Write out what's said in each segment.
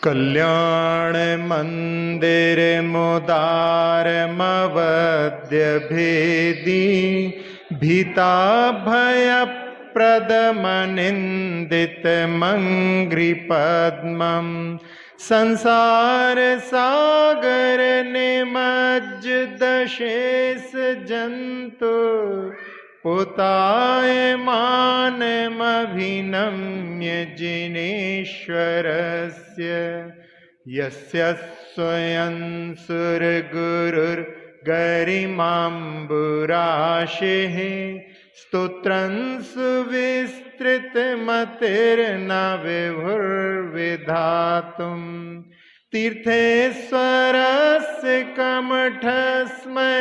कल्याण मंदिर मुदारमवद्य भेदी भीता भय प्रदमनिंदित मंग्रि पद्मं संसार सागर निमज्ज दशेष जंतु पुतायमानमभिनम्य जिनेश्वरस्य यस्य स्वयं सुरगुरुर्गरिमाम्बुराशिः स्तोत्रं सुविस्तृतमतिर्न विभुर्विधातुम् तीर्थेश्वरस्य कमठस्मै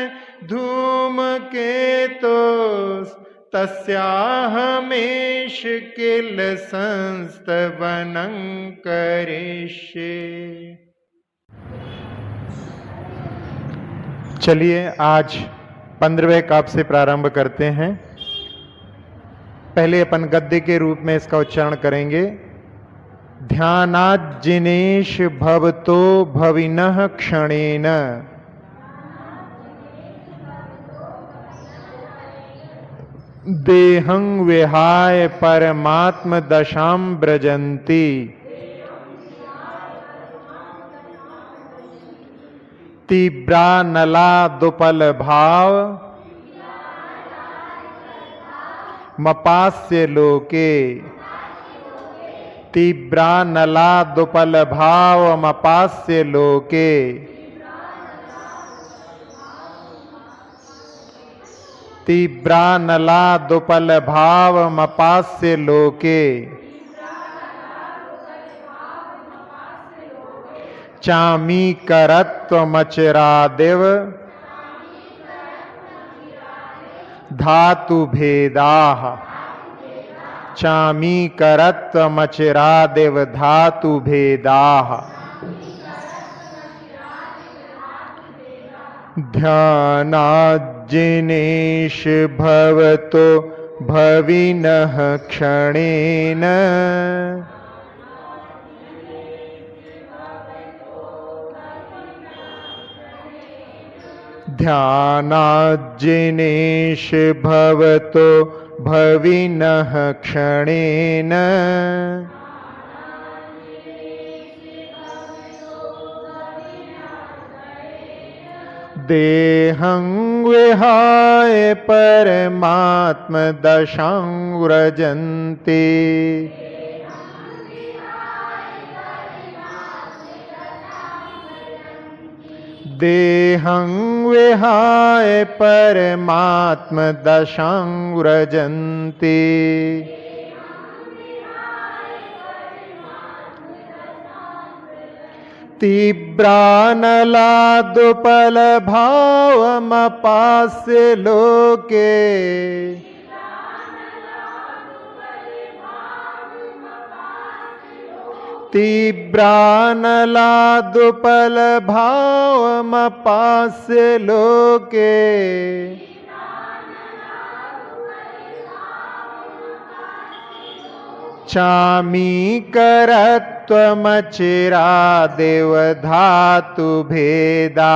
धूमकेतोस् तस्याहमेष किल संस्तवनं करिष्ये। चलिए आज 15वें काव्य से प्रारंभ करते हैं। पहले अपन गद्य के रूप में इसका उच्चारण करेंगे। ध्यानाज्जिनेश भवतो भविनः क्षणेन देहं विहाय परमात्म दशां व्रजन्ति तीव्रानलादुपल भाव मपास्य लोके तीव्रानलादुपल भाव मपास्य लोके तीव्रानलादुपल भाव मपास्य लोके चामीकरत्वमचिरादिव धातु भेदाः चामीकरत्वमचिरादिव धातु भेदाः ध्यानाज्जिनेश भवतो भविनः क्षणेन ध्यानाज्जिनेश भवतो भविनः क्षणेन देहं विहाय परमात्म दशां व्रजन्ति देहं विहाय परमात्म दशां व्रजन्ति तीव्रानलादुपल भावमपास्य लोके तीव्रानलादुपल भावमपास्य लोके चामीकरत्वमचिरादिव धातु भेदा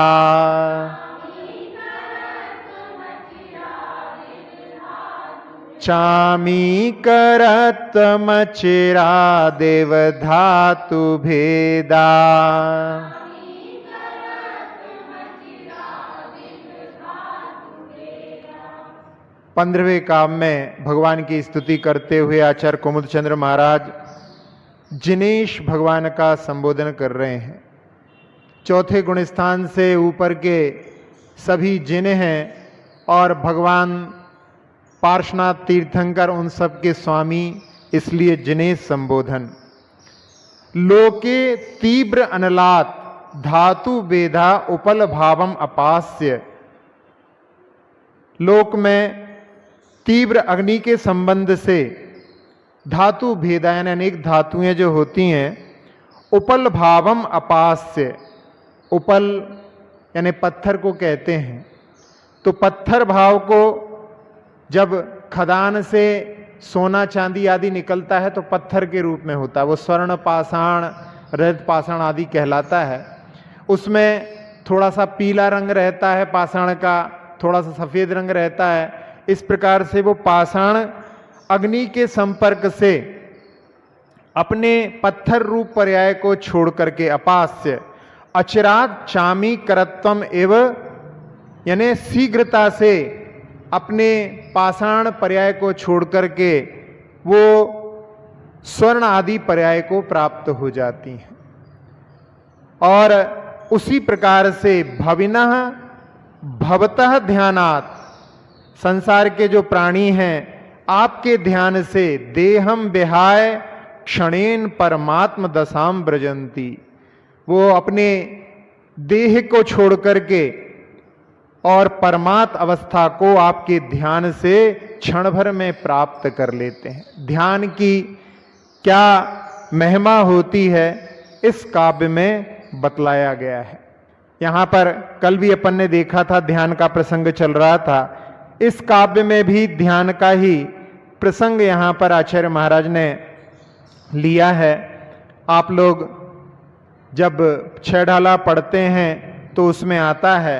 चामीकरत्वमचिरादिव धातु भेदा। 15वें काव्य में भगवान की स्तुति करते हुए आचार्य कुमुदचंद्र महाराज जिनेश भगवान का संबोधन कर रहे हैं। चौथे गुण स्थान से ऊपर के सभी जिने हैं और भगवान पार्श्वनाथ तीर्थंकर उन सब के स्वामी, इसलिए जिनेश संबोधन। लोके तीव्र अनलात धातु वेदा उपल भावम अपास्य। लोक में तीव्र अग्नि के संबंध से धातु भेदा यानी अनेक धातुएं जो होती हैं, उपल भावम अपास्य, उपल यानी पत्थर को कहते हैं। तो पत्थर भाव को जब खदान से सोना चांदी आदि निकलता है तो पत्थर के रूप में होता है। वो स्वर्ण पाषाण रजत पाषाण आदि कहलाता है। उसमें थोड़ा सा पीला रंग रहता है पाषाण का, थोड़ा सा सफ़ेद रंग रहता है। इस प्रकार से वो पाषाण अग्नि के संपर्क से अपने पत्थर रूप पर्याय को छोड़ करके अपास्य अचिरात चामी करत्वम एवं यानी शीघ्रता से अपने पाषाण पर्याय को छोड़ करके वो स्वर्ण आदि पर्याय को प्राप्त हो जाती हैं। और उसी प्रकार से भविनः भवतः ध्यानात्, संसार के जो प्राणी हैं आपके ध्यान से देहम विहाय क्षणेन परमात्म दशाम ब्रजंती, वो अपने देह को छोड़ करके और परमात्म अवस्था को आपके ध्यान से क्षण भर में प्राप्त कर लेते हैं। ध्यान की क्या महिमा होती है इस काव्य में बतलाया गया है। यहाँ पर कल भी अपन ने देखा था, ध्यान का प्रसंग चल रहा था। इस काव्य में भी ध्यान का ही प्रसंग यहाँ पर आचार्य महाराज ने लिया है। आप लोग जब छह ढाला पढ़ते हैं तो उसमें आता है,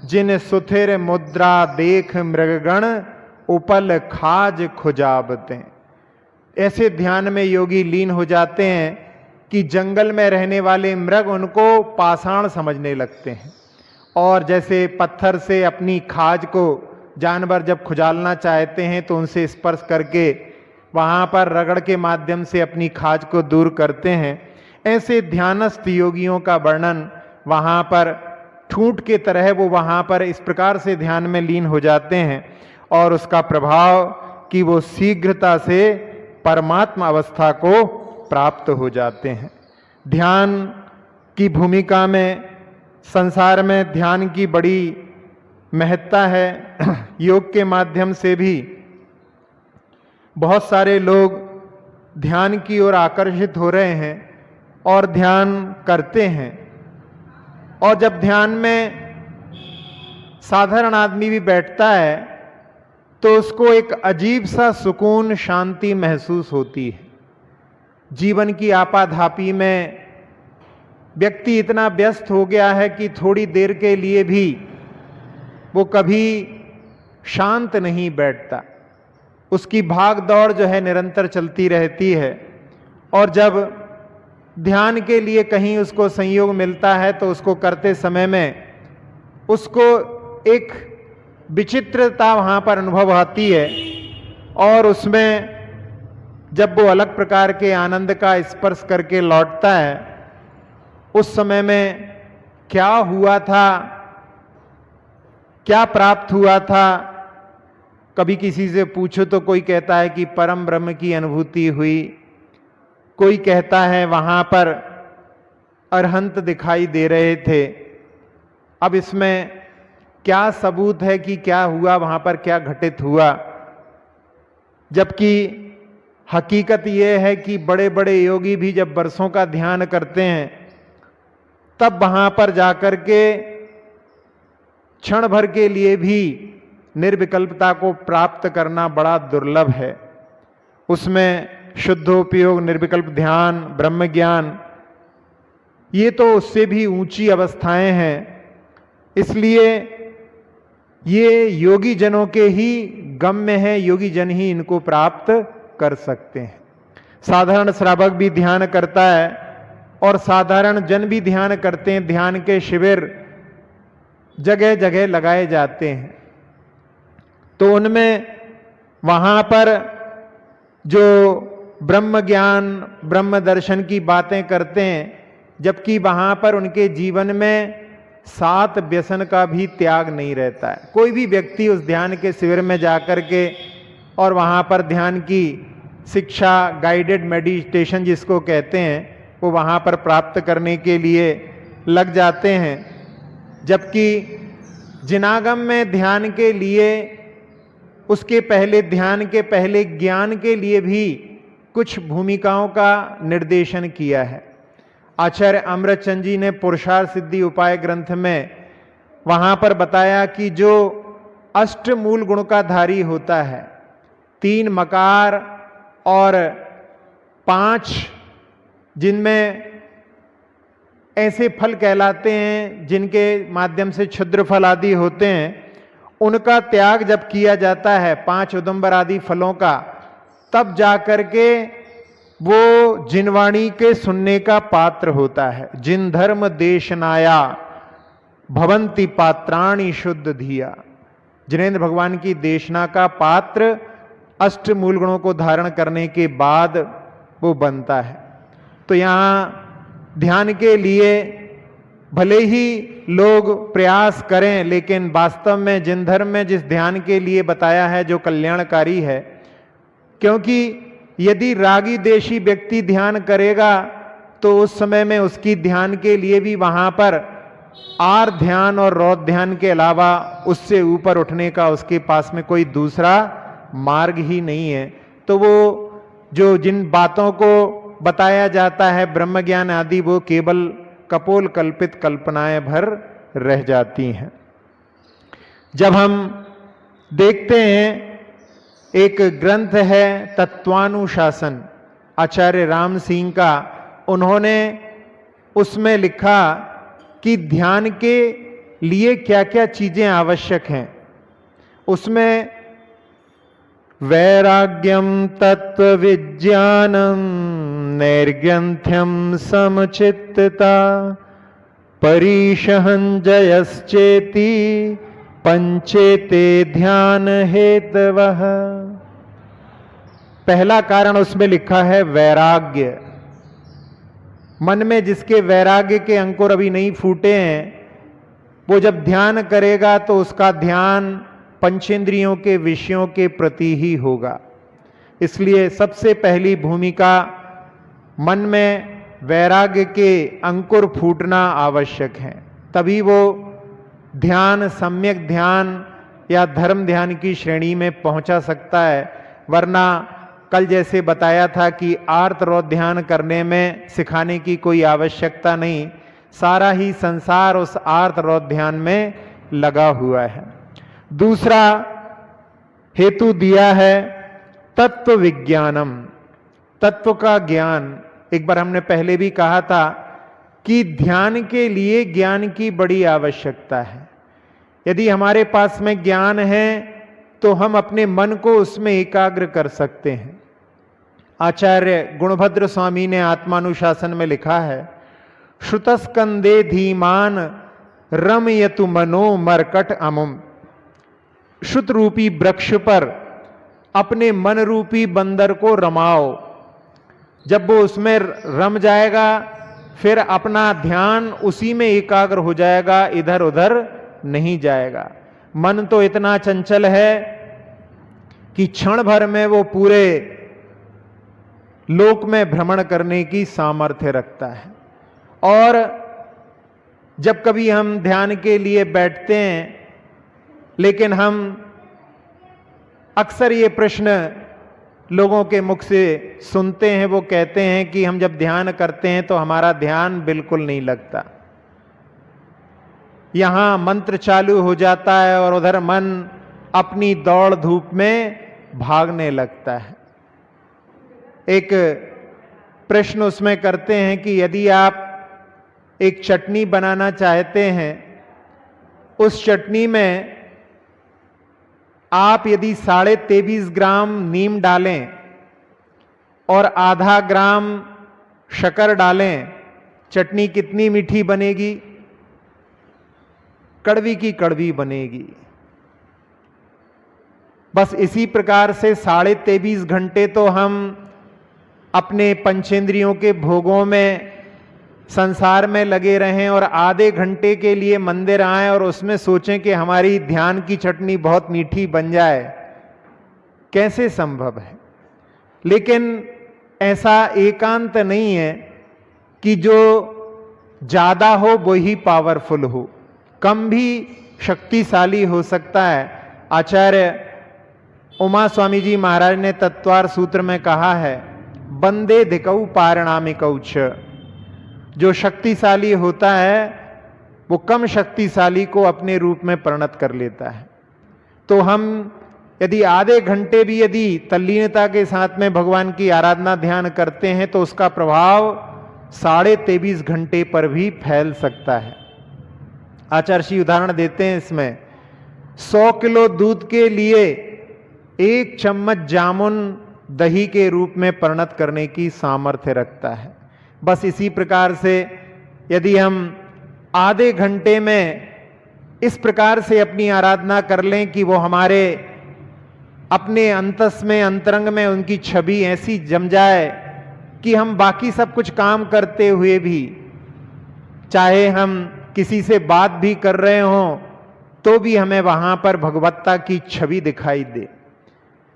जिन सुथिर मुद्रा देख मृगगण उपल खाज खुजाबते। ऐसे ध्यान में योगी लीन हो जाते हैं कि जंगल में रहने वाले मृग उनको पाषाण समझने लगते हैं। और जैसे पत्थर से अपनी खाज को जानवर जब खुजालना चाहते हैं तो उनसे स्पर्श करके वहाँ पर रगड़ के माध्यम से अपनी खाज को दूर करते हैं, ऐसे ध्यानस्थ योगियों का वर्णन वहाँ पर ठूंठ के तरह वो वहाँ पर इस प्रकार से ध्यान में लीन हो जाते हैं और उसका प्रभाव कि वो शीघ्रता से परमात्मा अवस्था को प्राप्त हो जाते हैं। ध्यान की भूमिका में संसार में ध्यान की बड़ी महत्ता है। योग के माध्यम से भी बहुत सारे लोग ध्यान की ओर आकर्षित हो रहे हैं और ध्यान करते हैं। और जब ध्यान में साधारण आदमी भी बैठता है तो उसको एक अजीब सा सुकून शांति महसूस होती है। जीवन की आपाधापी में व्यक्ति इतना व्यस्त हो गया है कि थोड़ी देर के लिए भी वो कभी शांत नहीं बैठता। उसकी भाग दौड़ जो है निरंतर चलती रहती है। और जब ध्यान के लिए कहीं उसको संयोग मिलता है तो उसको करते समय में उसको एक विचित्रता वहाँ पर अनुभव आती है। और उसमें जब वो अलग प्रकार के आनंद का स्पर्श करके लौटता है, उस समय में क्या हुआ था, क्या प्राप्त हुआ था, कभी किसी से पूछो तो कोई कहता है कि परम ब्रह्म की अनुभूति हुई, कोई कहता है वहाँ पर अरहंत दिखाई दे रहे थे। अब इसमें क्या सबूत है कि क्या हुआ, वहाँ पर क्या घटित हुआ? जबकि हकीकत यह है कि बड़े बड़े योगी भी जब वर्षों का ध्यान करते हैं तब वहाँ पर जाकर के क्षण भर के लिए भी निर्विकल्पता को प्राप्त करना बड़ा दुर्लभ है। उसमें शुद्धोपयोग, निर्विकल्प ध्यान, ब्रह्म ज्ञान, ये तो उससे भी ऊंची अवस्थाएं हैं। इसलिए ये योगी जनों के ही गम्य है, योगी जन ही इनको प्राप्त कर सकते हैं। साधारण श्रावक भी ध्यान करता है और साधारण जन भी ध्यान करते हैं। ध्यान के शिविर जगह जगह लगाए जाते हैं तो उनमें वहाँ पर जो ब्रह्म ज्ञान, ब्रह्म दर्शन की बातें करते हैं, जबकि वहाँ पर उनके जीवन में 7 व्यसन का भी त्याग नहीं रहता है। कोई भी व्यक्ति उस ध्यान के शिविर में जाकर के और वहाँ पर ध्यान की शिक्षा, गाइडेड मेडिटेशन जिसको कहते हैं, वो वहाँ पर प्राप्त करने के लिए लग जाते हैं। जबकि जिनागम में ध्यान के लिए, उसके पहले ध्यान के पहले ज्ञान के लिए भी कुछ भूमिकाओं का निर्देशन किया है। आचार्य अमृतचंद जी ने पुरुषार्थ सिद्धि उपाय ग्रंथ में वहाँ पर बताया कि जो अष्टमूल गुण का धारी होता है, 3 मकार और 5 जिनमें ऐसे फल कहलाते हैं जिनके माध्यम से क्षुद्र फल आदि होते हैं, उनका त्याग जब किया जाता है 5 उदुम्बर आदि फलों का, तब जाकर के वो जिनवाणी के सुनने का पात्र होता है। जिन धर्म देशनाया भवंती पात्राणि शुद्ध धिया। जिनेंद्र भगवान की देशना का पात्र अष्ट मूल गुणों को धारण करने के बाद वो बनता है। तो यहाँ ध्यान के लिए भले ही लोग प्रयास करें, लेकिन वास्तव में जिन धर्म में जिस ध्यान के लिए बताया है जो कल्याणकारी है, क्योंकि यदि रागी देशी व्यक्ति ध्यान करेगा तो उस समय में उसकी ध्यान के लिए भी वहां पर आर ध्यान और रौद्र ध्यान के अलावा उससे ऊपर उठने का उसके पास में कोई दूसरा मार्ग ही नहीं है। तो वो जो जिन बातों को बताया जाता है ब्रह्म ज्ञान आदि, वो केवल कपोल कल्पित कल्पनाएं भर रह जाती हैं। जब हम देखते हैं, एक ग्रंथ है तत्वानुशासन आचार्य राम सिंह का, उन्होंने उसमें लिखा कि ध्यान के लिए क्या क्या चीजें आवश्यक हैं। उसमें वैराग्यम तत्व विज्ञानम नैर्ग्रंथ्यम समचित्तता परिशहं जयश्चेति पंचेते ध्यान हेतवः। पहला कारण उसमें लिखा है वैराग्य। मन में जिसके वैराग्य के अंकुर अभी नहीं फूटे हैं, वो जब ध्यान करेगा तो उसका ध्यान पंचेंद्रियों के विषयों के प्रति ही होगा। इसलिए सबसे पहली भूमिका मन में वैराग्य के अंकुर फूटना आवश्यक है, तभी वो ध्यान सम्यक ध्यान या धर्म ध्यान की श्रेणी में पहुंचा सकता है। वरना कल जैसे बताया था कि आर्त रौद्र ध्यान करने में सिखाने की कोई आवश्यकता नहीं, सारा ही संसार उस आर्त रौद्र ध्यान में लगा हुआ है। दूसरा हेतु दिया है तत्व विज्ञानम, तत्व का ज्ञान। एक बार हमने पहले भी कहा था कि ध्यान के लिए ज्ञान की बड़ी आवश्यकता है। यदि हमारे पास में ज्ञान है तो हम अपने मन को उसमें एकाग्र कर सकते हैं। आचार्य गुणभद्र स्वामी ने आत्मानुशासन में लिखा है, श्रुतस्कंदे धीमान रमयतु मनो मरकट अमुम। श्रुत रूपी वृक्ष पर अपने मन रूपी बंदर को रमाओ। जब वो उसमें रम जाएगा फिर अपना ध्यान उसी में एकाग्र हो जाएगा, इधर उधर नहीं जाएगा। मन तो इतना चंचल है कि क्षण भर में वो पूरे लोक में भ्रमण करने की सामर्थ्य रखता है। और जब कभी हम ध्यान के लिए बैठते हैं, लेकिन हम अक्सर ये प्रश्न लोगों के मुख से सुनते हैं, वो कहते हैं कि हम जब ध्यान करते हैं तो हमारा ध्यान बिल्कुल नहीं लगता। यहां मंत्र चालू हो जाता है और उधर मन अपनी दौड़ धूप में भागने लगता है। एक प्रश्न उसमें करते हैं कि यदि आप एक चटनी बनाना चाहते हैं, उस चटनी में आप यदि 23.5 ग्राम नीम डालें और आधा ग्राम शक्कर डालें, चटनी कितनी मीठी बनेगी? कड़वी की कड़वी बनेगी। बस इसी प्रकार से 23.5 घंटे तो हम अपने पंचेंद्रियों के भोगों में संसार में लगे रहें और आधे घंटे के लिए मंदिर आएं और उसमें सोचें कि हमारी ध्यान की चटनी बहुत मीठी बन जाए, कैसे संभव है? लेकिन ऐसा एकांत नहीं है कि जो ज्यादा हो वो ही पावरफुल हो, कम भी शक्तिशाली हो सकता है। आचार्य उमा स्वामी जी महाराज ने तत्वार सूत्र में कहा है, बंदे धिकऊ पारणामिकऊ छ। जो शक्तिशाली होता है वो कम शक्तिशाली को अपने रूप में परिणत कर लेता है। तो हम यदि आधे घंटे भी यदि तल्लीनता के साथ में भगवान की आराधना ध्यान करते हैं तो उसका प्रभाव 23.5 घंटे पर भी फैल सकता है। आचार्य श्री उदाहरण देते हैं इसमें, 100 किलो दूध के लिए 1 चम्मच जामुन दही के रूप में परिणत करने की सामर्थ्य रखता है। बस इसी प्रकार से यदि हम आधे घंटे में इस प्रकार से अपनी आराधना कर लें कि वो हमारे अपने अंतस में, अंतरंग में उनकी छवि ऐसी जम जाए कि हम बाकी सब कुछ काम करते हुए भी, चाहे हम किसी से बात भी कर रहे हों तो भी हमें वहां पर भगवत्ता की छवि दिखाई दे।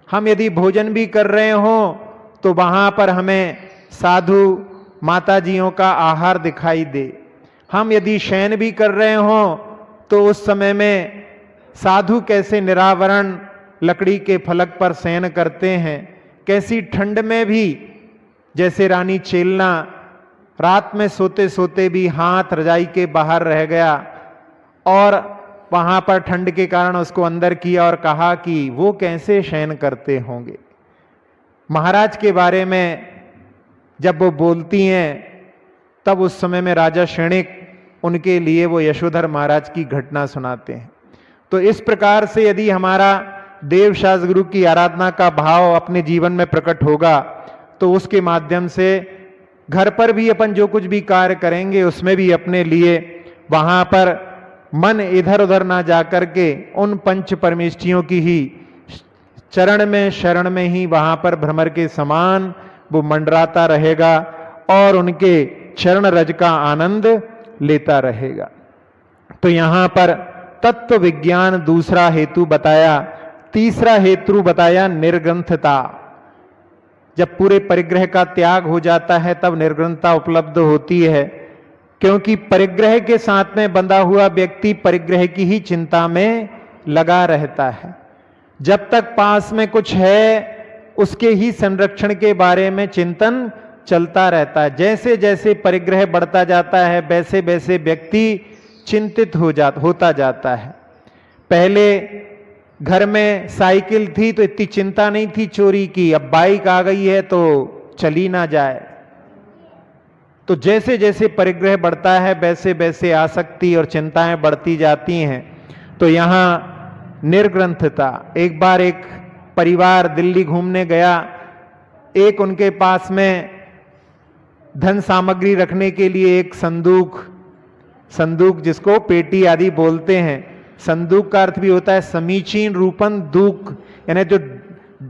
हम यदि भोजन भी कर रहे हों तो वहां पर हमें साधु माताजियों का आहार दिखाई दे। हम यदि शयन भी कर रहे हों तो उस समय में साधु कैसे निरावरण लकड़ी के फलक पर शयन करते हैं, कैसी ठंड में भी जैसे रानी चेलना रात में सोते सोते भी हाथ रजाई के बाहर रह गया और वहां पर ठंड के कारण उसको अंदर किया और कहा कि वो कैसे शयन करते होंगे। महाराज के बारे में जब वो बोलती हैं तब उस समय में राजा शणिक उनके लिए वो यशोधर महाराज की घटना सुनाते हैं। तो इस प्रकार से यदि हमारा देवशास्त्र गुरु की आराधना का भाव अपने जीवन में प्रकट होगा तो उसके माध्यम से घर पर भी अपन जो कुछ भी कार्य करेंगे उसमें भी अपने लिए वहां पर मन इधर उधर ना जाकर के उन पंच परमेष्ठियों की ही चरण में, शरण में ही वहां पर भ्रमर के समान वो मंडराता रहेगा और उनके चरण रज का आनंद लेता रहेगा। तो यहां पर तत्व विज्ञान दूसरा हेतु बताया। तीसरा हेतु बताया निर्ग्रंथता। जब पूरे परिग्रह का त्याग हो जाता है तब निर्ग्रंथता उपलब्ध होती है, क्योंकि परिग्रह के साथ में बंधा हुआ व्यक्ति परिग्रह की ही चिंता में लगा रहता है। जब तक पास में कुछ है उसके ही संरक्षण के बारे में चिंतन चलता रहता है। जैसे जैसे परिग्रह बढ़ता जाता है वैसे वैसे व्यक्ति चिंतित होता जाता है। पहले घर में साइकिल थी तो इतनी चिंता नहीं थी चोरी की, अब बाइक आ गई है तो चली ना जाए। तो जैसे जैसे परिग्रह बढ़ता है वैसे वैसे आसक्ति और चिंताएं बढ़ती जाती हैं। तो यहां निर्ग्रंथता। एक बार एक परिवार दिल्ली घूमने गया, एक उनके पास में धन सामग्री रखने के लिए एक संदूक जिसको पेटी आदि बोलते हैं। संदूक का अर्थ भी होता है समीचीन रूपन दूक, यानी जो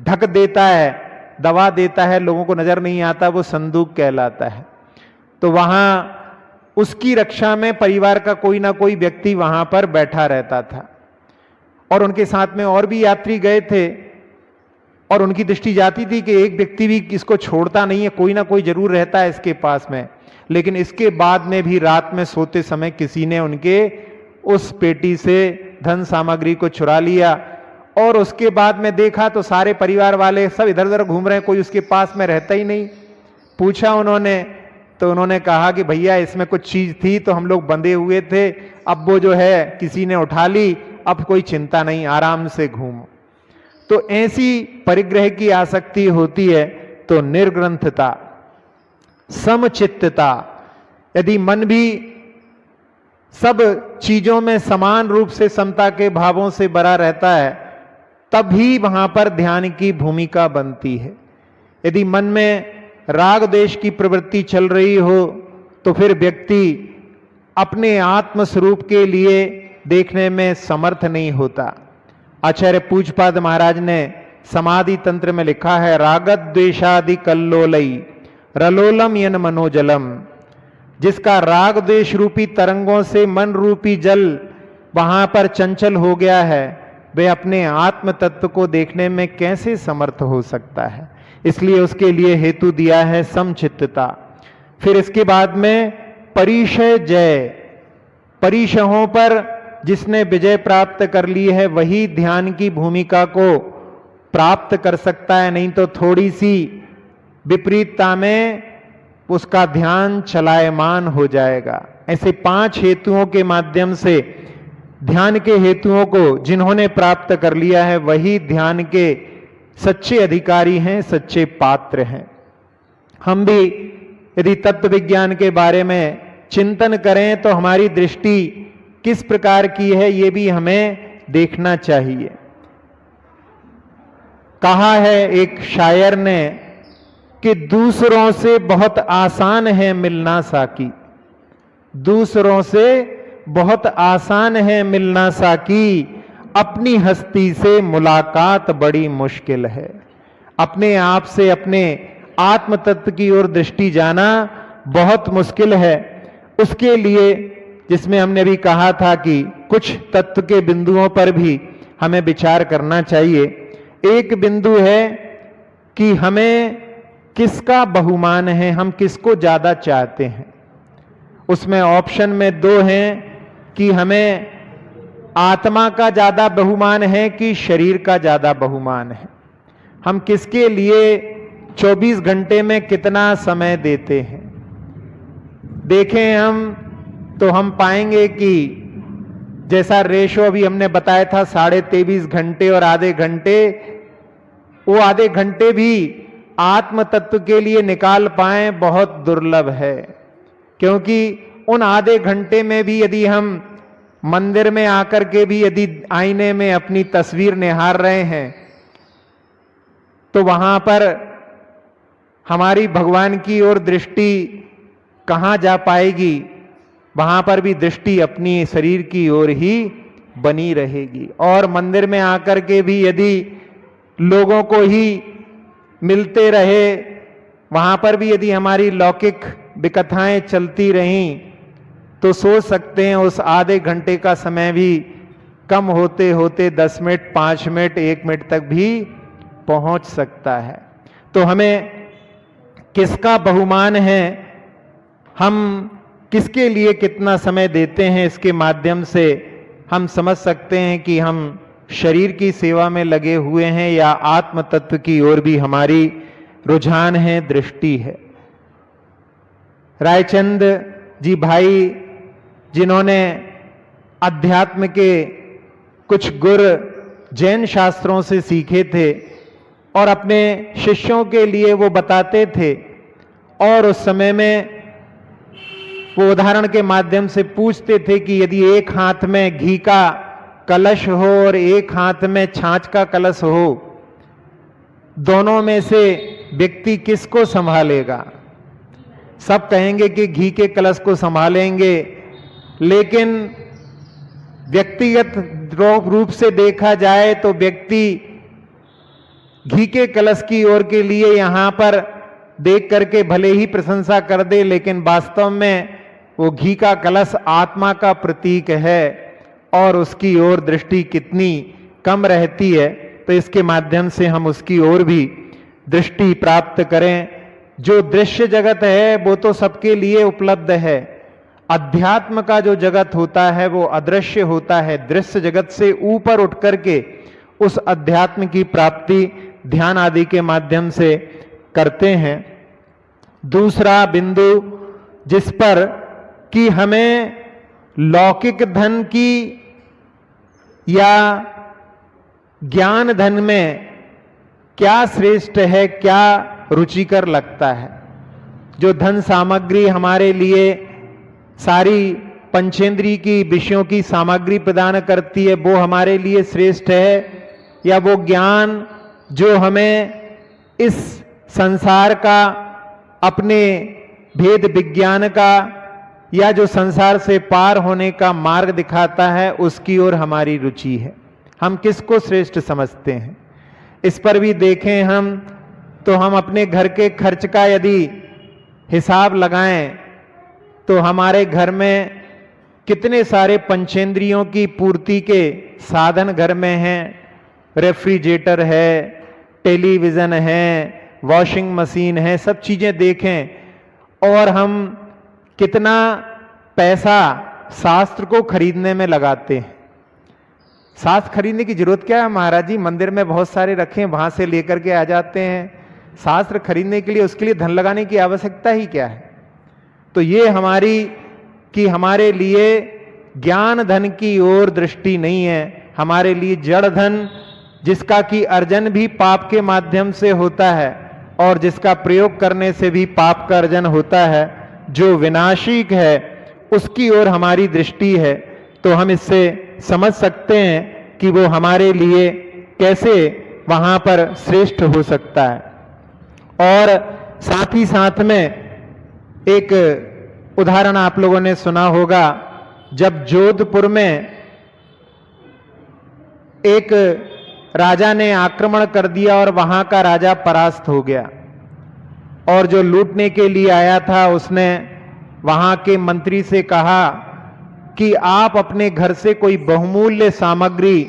ढक देता है, दबा देता है, लोगों को नजर नहीं आता, वो संदूक कहलाता है। तो वहां उसकी रक्षा में परिवार का कोई ना कोई व्यक्ति वहां पर बैठा रहता था और उनके साथ में और भी यात्री गए थे और उनकी दृष्टि जाती थी कि एक व्यक्ति भी इसको छोड़ता नहीं है, कोई ना कोई जरूर रहता है इसके पास में। लेकिन इसके बाद में भी रात में सोते समय किसी ने उनके उस पेटी से धन सामग्री को चुरा लिया और उसके बाद में देखा तो सारे परिवार वाले सब इधर उधर घूम रहे हैं, कोई उसके पास में रहता ही नहीं। पूछा उन्होंने तो उन्होंने कहा कि भैया इसमें कुछ चीज थी तो हम लोग बंधे हुए थे, अब वो जो है किसी ने उठा ली, अब कोई चिंता नहीं, आराम से घूमो। तो ऐसी परिग्रह की आसक्ति होती है। तो निर्ग्रंथता, समचित्तता। यदि मन भी सब चीजों में समान रूप से समता के भावों से भरा रहता है तभी वहां पर ध्यान की भूमिका बनती है। यदि मन में राग द्वेष की प्रवृत्ति चल रही हो तो फिर व्यक्ति अपने आत्म स्वरूप के लिए देखने में समर्थ नहीं होता। आचार्य पूज्यपाद महाराज ने समाधि तंत्र में लिखा है, रागत द्वेषादि कल्लोलई रलोलम यन मनोजलम। जिसका राग द्वेष रूपी तरंगों से मन रूपी जल वहां पर चंचल हो गया है, वे अपने आत्म तत्व को देखने में कैसे समर्थ हो सकता है। इसलिए उसके लिए हेतु दिया है समचित्तता। फिर इसके बाद में परिशय जय। परिशहों पर जिसने विजय प्राप्त कर ली है वही ध्यान की भूमिका को प्राप्त कर सकता है, नहीं तो थोड़ी सी विपरीतता में उसका ध्यान चलायमान हो जाएगा। ऐसे 5 हेतुओं के माध्यम से ध्यान के हेतुओं को जिन्होंने प्राप्त कर लिया है वही ध्यान के सच्चे अधिकारी हैं, सच्चे पात्र हैं। हम भी यदि तत्व विज्ञान के बारे में चिंतन करें तो हमारी दृष्टि किस प्रकार की है ये भी हमें देखना चाहिए। कहा है एक शायर ने कि दूसरों से बहुत आसान है मिलना साकी, दूसरों से बहुत आसान है मिलना साकी, अपनी हस्ती से मुलाकात बड़ी मुश्किल है। अपने आप से, अपने आत्म तत्व की ओर दृष्टि जाना बहुत मुश्किल है। उसके लिए जिसमें हमने भी कहा था कि कुछ तत्व के बिंदुओं पर भी हमें विचार करना चाहिए। एक बिंदु है कि हमें किसका बहुमान है, हम किसको ज्यादा चाहते हैं। उसमें ऑप्शन में दो हैं कि हमें आत्मा का ज्यादा बहुमान है कि शरीर का ज्यादा बहुमान है। हम किसके लिए 24 घंटे में कितना समय देते हैं। देखें हम तो हम पाएंगे कि जैसा रेशो अभी हमने बताया था 23.5 घंटे और आधे घंटे, वो आधे घंटे भी आत्म तत्व के लिए निकाल पाए बहुत दुर्लभ है। क्योंकि उन आधे घंटे में भी यदि हम मंदिर में आकर के भी यदि आईने में अपनी तस्वीर निहार रहे हैं तो वहां पर हमारी भगवान की ओर दृष्टि कहां जा पाएगी। वहां पर भी दृष्टि अपनी शरीर की ओर ही बनी रहेगी। और मंदिर में आकर के भी यदि लोगों को ही मिलते रहे, वहां पर भी यदि हमारी लौकिक विकथाएं चलती रहीं तो सोच सकते हैं उस आधे घंटे का समय भी कम होते होते 10 मिनट, 5 मिनट, 1 मिनट तक भी पहुंच सकता है। तो हमें किसका बहुमान है, हम किसके लिए कितना समय देते हैं, इसके माध्यम से हम समझ सकते हैं कि हम शरीर की सेवा में लगे हुए हैं या आत्म तत्व की ओर भी हमारी रुझान है, दृष्टि है। रायचंद जी भाई जिन्होंने अध्यात्म के कुछ गुर जैन शास्त्रों से सीखे थे और अपने शिष्यों के लिए वो बताते थे, और उस समय में वो उदाहरण के माध्यम से पूछते थे कि यदि एक हाथ में घी का कलश हो और एक हाथ में छाछ का कलश हो, दोनों में से व्यक्ति किसको संभालेगा। सब कहेंगे कि घी के कलश को संभालेंगे, लेकिन व्यक्तिगत रूप से देखा जाए तो व्यक्ति घी के कलश की ओर के लिए यहां पर देख करके भले ही प्रशंसा कर दे, लेकिन वास्तव में वो घी का कलश आत्मा का प्रतीक है और उसकी ओर दृष्टि कितनी कम रहती है। तो इसके माध्यम से हम उसकी ओर भी दृष्टि प्राप्त करें। जो दृश्य जगत है वो तो सबके लिए उपलब्ध है, अध्यात्म का जो जगत होता है वो अदृश्य होता है। दृश्य जगत से ऊपर उठ करके उस अध्यात्म की प्राप्ति ध्यान आदि के माध्यम से करते हैं। दूसरा बिंदु जिस पर कि हमें लौकिक धन की या ज्ञान धन में क्या श्रेष्ठ है, क्या रुचिकर लगता है। जो धन सामग्री हमारे लिए सारी पंचेंद्री की विषयों की सामग्री प्रदान करती है वो हमारे लिए श्रेष्ठ है, या वो ज्ञान जो हमें इस संसार का, अपने भेद विज्ञान का, या जो संसार से पार होने का मार्ग दिखाता है उसकी ओर हमारी रुचि है। हम किसको श्रेष्ठ समझते हैं। इस पर भी देखें हम तो हम अपने घर के खर्च का यदि हिसाब लगाएं तो हमारे घर में कितने सारे पंचेंद्रियों की पूर्ति के साधन घर में हैं। रेफ्रिजरेटर है, टेलीविज़न है, वॉशिंग मशीन है, सब चीज़ें देखें और हम कितना पैसा शास्त्र को खरीदने में लगाते हैं। शास्त्र खरीदने की जरूरत क्या है महाराज जी, मंदिर में बहुत सारे रखे, वहां से लेकर के आ जाते हैं। शास्त्र खरीदने के लिए उसके लिए धन लगाने की आवश्यकता ही क्या है। तो ये हमारे लिए ज्ञान धन की ओर दृष्टि नहीं है, हमारे लिए जड़ धन जिसका कि अर्जन भी पाप के माध्यम से होता है और जिसका प्रयोग करने से भी पाप का अर्जन होता है, जो विनाशिक है, उसकी ओर हमारी दृष्टि है, तो हम इससे समझ सकते हैं कि वो हमारे लिए कैसे वहां पर श्रेष्ठ हो सकता है। और साथ ही साथ में एक उदाहरण आप लोगों ने सुना होगा, जब जोधपुर में एक राजा ने आक्रमण कर दिया और वहां का राजा परास्त हो गया, और जो लूटने के लिए आया था उसने वहां के मंत्री से कहा कि आप अपने घर से कोई बहुमूल्य सामग्री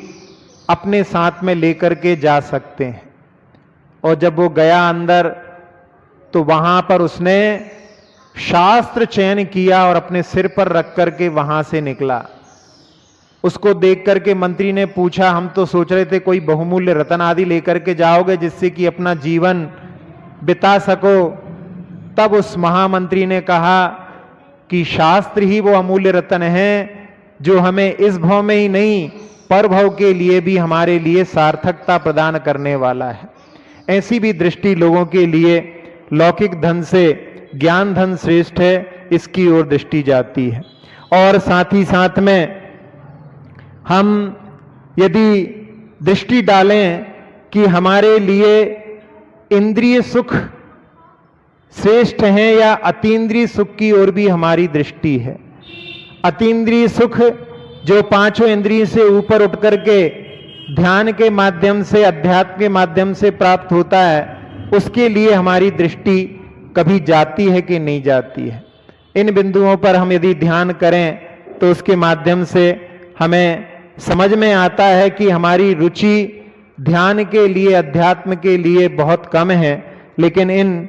अपने साथ में लेकर के जा सकते हैं। और जब वो गया अंदर, तो वहां पर उसने शास्त्र चयन किया और अपने सिर पर रख करके वहां से निकला। उसको देख करके मंत्री ने पूछा, हम तो सोच रहे थे कोई बहुमूल्य रत्न आदि लेकर के जाओगे जिससे कि अपना जीवन बिता सको। तब उस महामंत्री ने कहा कि शास्त्र ही वो अमूल्य रत्न है जो हमें इस भव में ही नहीं, पर भव के लिए भी हमारे लिए सार्थकता प्रदान करने वाला है। ऐसी भी दृष्टि लोगों के लिए लौकिक धन से ज्ञान धन श्रेष्ठ है, इसकी ओर दृष्टि जाती है। और साथ ही साथ में हम यदि दृष्टि डालें कि हमारे लिए इंद्रिय सुख श्रेष्ठ है या अतीन्द्रिय सुख की ओर भी हमारी दृष्टि है। अतीन्द्रिय सुख जो पांचों इंद्रिय से ऊपर उठ करके ध्यान के माध्यम से, अध्यात्म के माध्यम से प्राप्त होता है, उसके लिए हमारी दृष्टि कभी जाती है कि नहीं जाती है। इन बिंदुओं पर हम यदि ध्यान करें तो उसके माध्यम से हमें समझ में आता है कि हमारी रुचि ध्यान के लिए, अध्यात्म के लिए बहुत कम है, लेकिन इन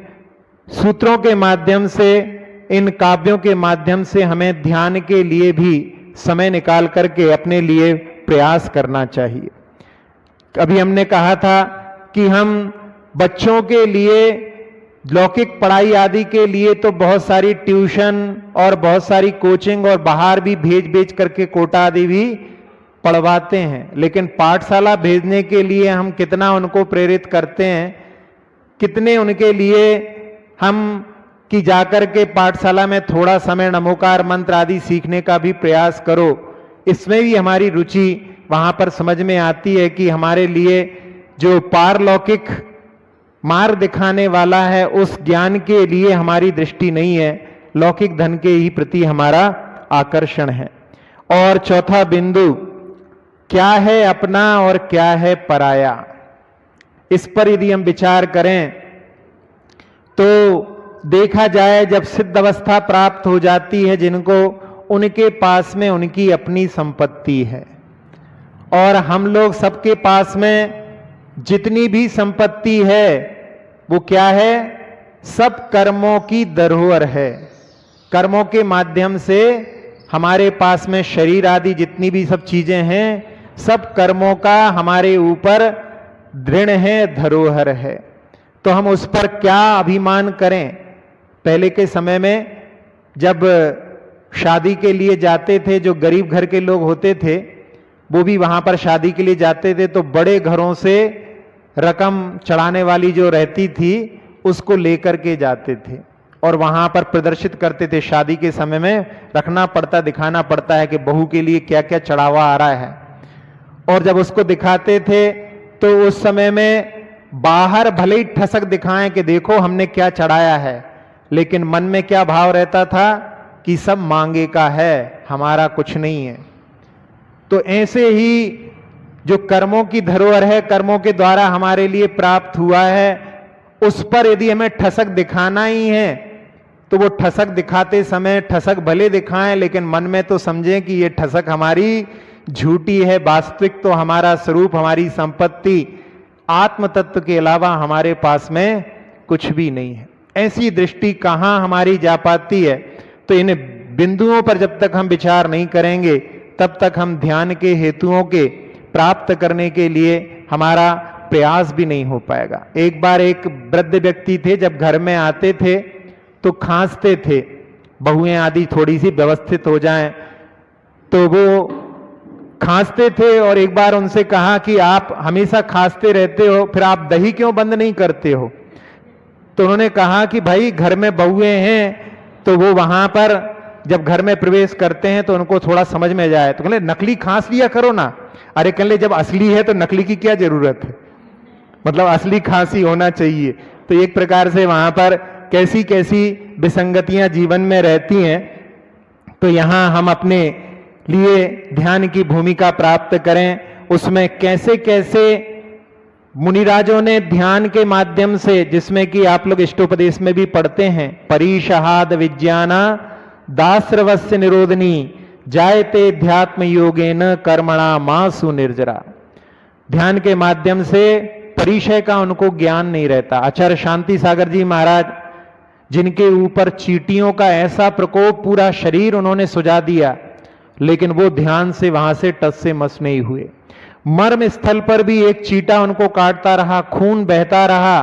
सूत्रों के माध्यम से, इन काव्यों के माध्यम से हमें ध्यान के लिए भी समय निकाल करके अपने लिए प्रयास करना चाहिए। अभी हमने कहा था कि हम बच्चों के लिए लौकिक पढ़ाई आदि के लिए तो बहुत सारी ट्यूशन और बहुत सारी कोचिंग और बाहर भी भेज करके कोटा आदि भी पढ़वाते हैं, लेकिन पाठशाला भेजने के लिए हम कितना उनको प्रेरित करते हैं, कितने उनके लिए हम कि जाकर के पाठशाला में थोड़ा समय नमोकार मंत्र आदि सीखने का भी प्रयास करो। इसमें भी हमारी रुचि वहां पर समझ में आती है कि हमारे लिए जो पारलौकिक मार्ग दिखाने वाला है उस ज्ञान के लिए हमारी दृष्टि नहीं है, लौकिक धन के ही प्रति हमारा आकर्षण है। और चौथा बिंदु, क्या है अपना और क्या है पराया, इस पर यदि हम विचार करें तो देखा जाए, जब सिद्ध अवस्था प्राप्त हो जाती है जिनको, उनके पास में उनकी अपनी संपत्ति है, और हम लोग सबके पास में जितनी भी संपत्ति है वो क्या है, सब कर्मों की धरोहर है। कर्मों के माध्यम से हमारे पास में शरीर आदि जितनी भी सब चीजें हैं, सब कर्मों का हमारे ऊपर ऋण है, धरोहर है। तो हम उस पर क्या अभिमान करें। पहले के समय में जब शादी के लिए जाते थे, जो गरीब घर के लोग होते थे वो भी वहां पर शादी के लिए जाते थे, तो बड़े घरों से रकम चढ़ाने वाली जो रहती थी उसको लेकर के जाते थे और वहां पर प्रदर्शित करते थे। शादी के समय में रखना पड़ता, दिखाना पड़ता है कि बहू के लिए क्या क्या चढ़ावा आ रहा है, और जब उसको दिखाते थे तो उस समय में बाहर भले ही ठसक दिखाएं कि देखो हमने क्या चढ़ाया है, लेकिन मन में क्या भाव रहता था कि सब मांगे का है, हमारा कुछ नहीं है। तो ऐसे ही जो कर्मों की धरोहर है, कर्मों के द्वारा हमारे लिए प्राप्त हुआ है, उस पर यदि हमें ठसक दिखाना ही है तो वो ठसक दिखाते समय ठसक भले दिखाएं, लेकिन मन में तो समझें कि ये ठसक हमारी झूठी है। वास्तविक तो हमारा स्वरूप, हमारी संपत्ति आत्म तत्व के अलावा हमारे पास में कुछ भी नहीं है। ऐसी दृष्टि कहां हमारी जा पाती है। तो इन बिंदुओं पर जब तक हम विचार नहीं करेंगे तब तक हम ध्यान के हेतुओं के प्राप्त करने के लिए हमारा प्रयास भी नहीं हो पाएगा। एक बार एक वृद्ध व्यक्ति थे, जब घर में आते थे तो खांसते थे, बहुएं आदि थोड़ी सी व्यवस्थित हो जाएं तो वो खांसते थे। और एक बार उनसे कहा कि आप हमेशा खांसते रहते हो, फिर आप दही क्यों बंद नहीं करते हो। तो उन्होंने कहा कि भाई घर में बहुए हैं तो वो वहां पर जब घर में प्रवेश करते हैं तो उनको थोड़ा समझ में जाए, तो कहले नकली खांस लिया करो ना। अरे कहले जब असली है तो नकली की क्या जरूरत है, मतलब असली खांसी होना चाहिए। तो एक प्रकार से वहां पर कैसी कैसी विसंगतियां जीवन में रहती हैं। तो यहां हम अपने लिए ध्यान की भूमिका प्राप्त करें, उसमें कैसे कैसे मुनिराजों ने ध्यान के माध्यम से, जिसमें कि आप लोग इष्टोपदेश में भी पढ़ते हैं, परीशहाद विज्ञाना दास्रवस्य निरोधनी जायते ध्यात्म योगेन कर्मणा मासु निर्जरा। ध्यान के माध्यम से परिचय का उनको ज्ञान नहीं रहता। आचार्य शांति सागर जी महाराज, जिनके ऊपर चींटियों का ऐसा प्रकोप, पूरा शरीर उन्होंने सुझा दिया, लेकिन वो ध्यान से वहां से टस से मस नहीं हुए। मर्म स्थल पर भी एक चींटा उनको काटता रहा, खून बहता रहा,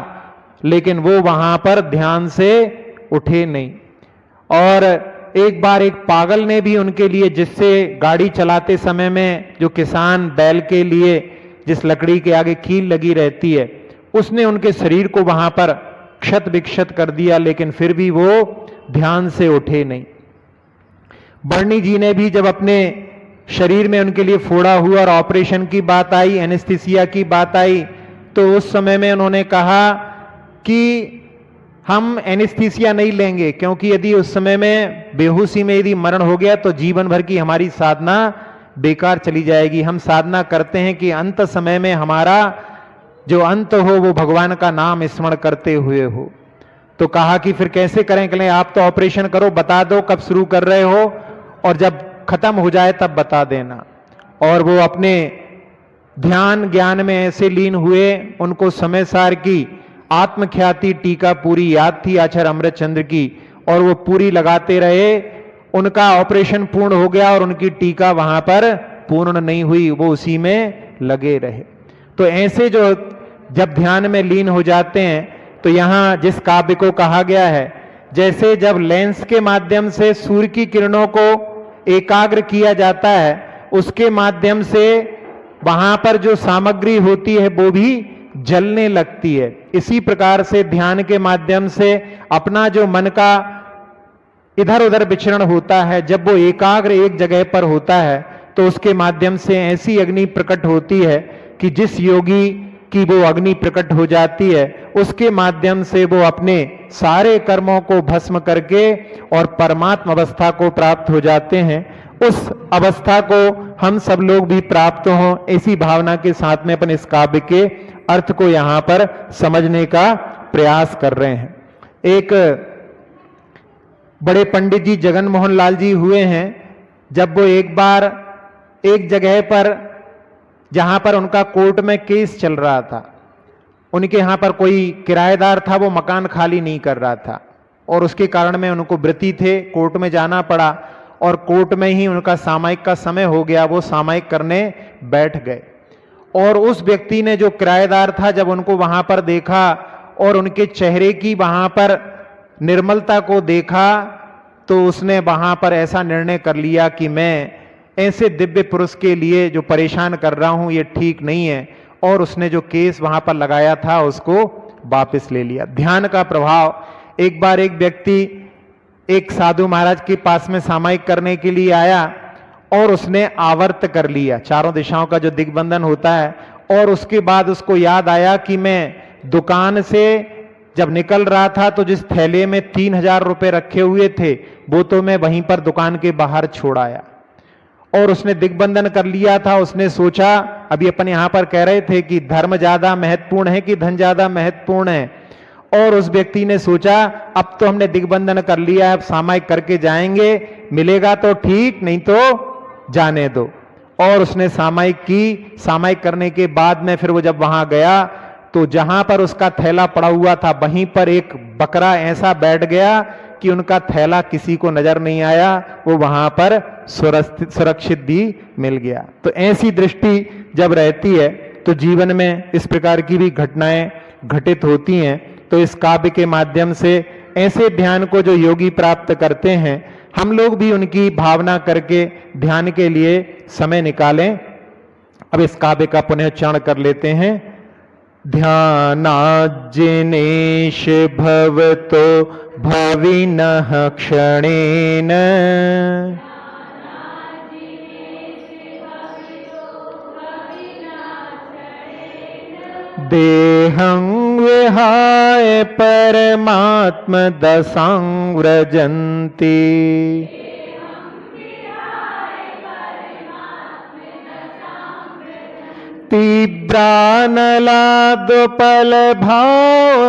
लेकिन वो वहां पर ध्यान से उठे नहीं। और एक बार एक पागल ने भी उनके लिए, जिससे गाड़ी चलाते समय में जो किसान बैल के लिए जिस लकड़ी के आगे कील लगी रहती है, उसने उनके शरीर को वहां पर क्षत विक्षत कर दिया, लेकिन फिर भी वो ध्यान से उठे नहीं। बर्नी जी ने भी जब अपने शरीर में उनके लिए फोड़ा हुआ और ऑपरेशन की बात आई, एनेस्थीसिया की बात आई, तो उस समय में उन्होंने कहा कि हम एनेस्थीसिया नहीं लेंगे, क्योंकि यदि उस समय में बेहोशी में यदि मरण हो गया तो जीवन भर की हमारी साधना बेकार चली जाएगी। हम साधना करते हैं कि अंत समय में हमारा जो अंत हो वो भगवान का नाम स्मरण करते हुए हो। तो कहा कि फिर कैसे करें? कहले आप तो ऑपरेशन करो, बता दो कब शुरू कर रहे हो और जब खत्म हो जाए तब बता देना। और वो अपने ध्यान ज्ञान में ऐसे लीन हुए, उनको समय सार की आत्मख्याति टीका पूरी याद थी आचार्य अमृतचंद्र की, और वो पूरी लगाते रहे। उनका ऑपरेशन पूर्ण हो गया और उनकी टीका वहां पर पूर्ण नहीं हुई, वो उसी में लगे रहे। तो ऐसे जो जब ध्यान में लीन हो जाते हैं, तो यहां जिस काव्य को कहा गया है, जैसे जब लेंस के माध्यम से सूर्य की किरणों को एकाग्र किया जाता है, उसके माध्यम से वहां पर जो सामग्री होती है वो भी जलने लगती है। इसी प्रकार से ध्यान के माध्यम से अपना जो मन का इधर उधर विचरण होता है, जब वो एकाग्र एक जगह पर होता है, तो उसके माध्यम से ऐसी अग्नि प्रकट होती है कि जिस योगी की वो अग्नि प्रकट हो जाती है, उसके माध्यम से वो अपने सारे कर्मों को भस्म करके और परमात्मा अवस्था को प्राप्त हो जाते हैं। उस अवस्था को हम सब लोग भी प्राप्त हों, ऐसी भावना के साथ में अपन इस काव्य के अर्थ को यहां पर समझने का प्रयास कर रहे हैं। एक बड़े पंडित जी जगन मोहन लाल जी हुए हैं, जब वो एक बार एक जगह पर, जहां पर उनका कोर्ट में केस चल रहा था, उनके यहां पर कोई किराएदार था, वो मकान खाली नहीं कर रहा था, और उसके कारण में उनको व्रती थे, कोर्ट में जाना पड़ा, और कोर्ट में ही उनका सामायिक का समय हो गया, वो सामायिक करने बैठ गए। और उस व्यक्ति ने, जो किराएदार था, जब उनको वहां पर देखा और उनके चेहरे की वहां पर निर्मलता को देखा, तो उसने वहां पर ऐसा निर्णय कर लिया कि मैं ऐसे दिव्य पुरुष के लिए जो परेशान कर रहा हूं ये ठीक नहीं है, और उसने जो केस वहां पर लगाया था उसको वापस ले लिया। ध्यान का प्रभाव। एक बार एक व्यक्ति एक साधु महाराज के पास में सामायिक करने के लिए आया और उसने आवर्त कर लिया, चारों दिशाओं का जो दिग्बंधन होता है, और उसके बाद उसको याद आया कि मैं दुकान से जब निकल रहा था तो जिस थैले में 3000 रुपए रखे हुए थे वो तो मैं वहीं पर दुकान के बाहर छोड़ आया, और उसने दिग्बंधन कर लिया था। उसने सोचा, अभी अपन यहां पर कह रहे थे कि धर्म ज्यादा महत्वपूर्ण है कि धन ज्यादा महत्वपूर्ण है, और उस व्यक्ति ने सोचा अब तो हमने दिग्बंधन कर लिया है, अब सामायिक करके जाएंगे, मिलेगा तो ठीक, नहीं तो जाने दो। और उसने सामायिक की। सामायिक करने के बाद में फिर वो जब वहां गया तो जहां पर उसका थैला पड़ा हुआ था वहीं पर एक बकरा ऐसा बैठ गया कि उनका थैला किसी को नजर नहीं आया, वो वहां पर सुरक्षित भी मिल गया। तो ऐसी दृष्टि जब रहती है तो जीवन में इस प्रकार की भी घटनाएं घटित होती हैं। तो इस काव्य के माध्यम से ऐसे ध्यान को जो योगी प्राप्त करते हैं, हम लोग भी उनकी भावना करके ध्यान के लिए समय निकालें। अब इस काव्य का पुनः उच्चारण कर लेते हैं। ध्यानाज्जिनेश भवतो भविनः क्षणेन देहं विहाय परमात्मदशां व्रजन्ति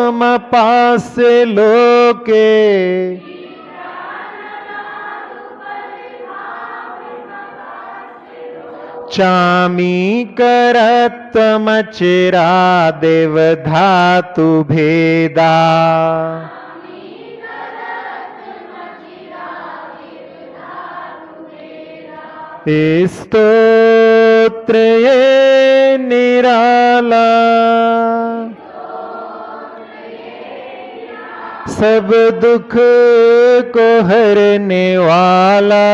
तीव्रानलादुपलभावमपास्य लोके चामीकरत्वमचिरादेव धातु भेदा स्तोत्र ये निराला सब दुख को हरने वाला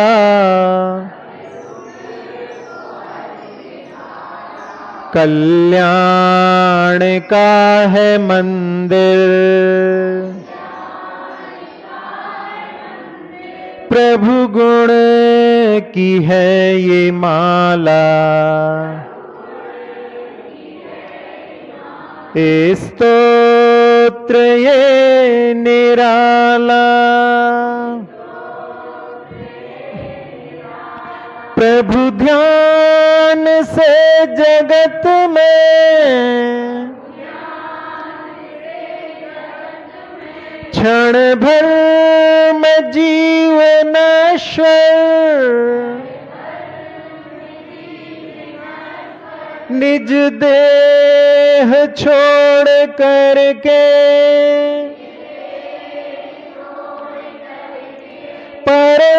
कल्याण का है मंदिर प्रभु गुण की है ये माला स्तोत्र ये निराला प्रभु ध्यान से जगत में क्षण भर में जीवनश्वर निज देह छोड़ करके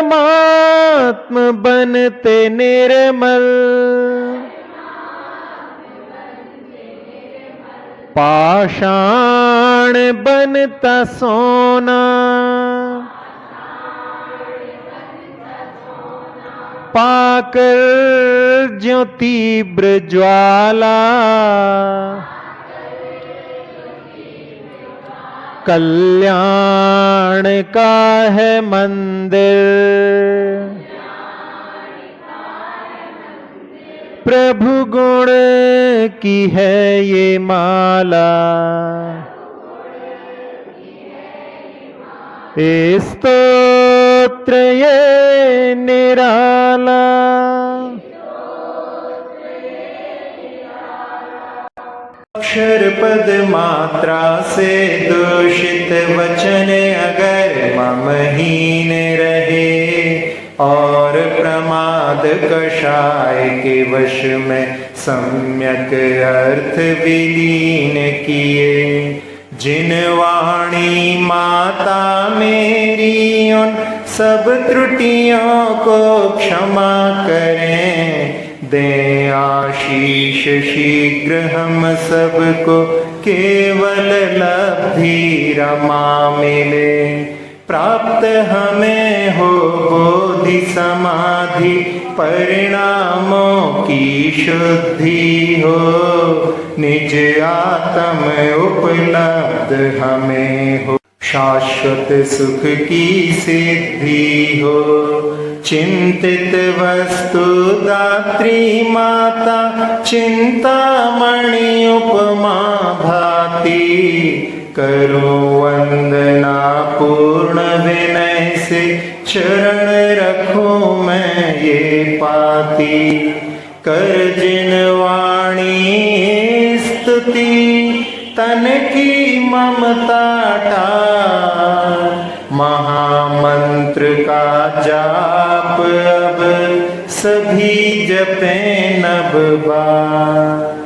परमात्म बनते निर्मल पाषाण बनता सोना पाकर ज्यों तीव्र ज्वाला कल्याण का है मंदिर प्रभु गुण की है ये माला स्तोत्र ये निराला अक्षर पद मात्रा से दूषित वचन अगर ममहीन रहे और प्रमाद कषाय के वश में सम्यक अर्थ विलीन किए जिन वाणी माता मेरी उन सब त्रुटियों को क्षमा करें दें आशीष शीघ्र हम सबको केवल लब्धि रमा मिले प्राप्त हमें हो बोधि समाधि परिणामों की शुद्धि हो निज आत्म उपलब्ध हमें हो शाश्वत सुख की सिद्धि हो चिंतित वस्तु दात्री माता चिंतामणि उपमा भाती करो वंदना पूर्ण विनय से चरण रखूं मैं ये पाती कर जिन वाणी स्तुति तन की ममता टार महामंत्र का जाप अब सभी जपें नभ बार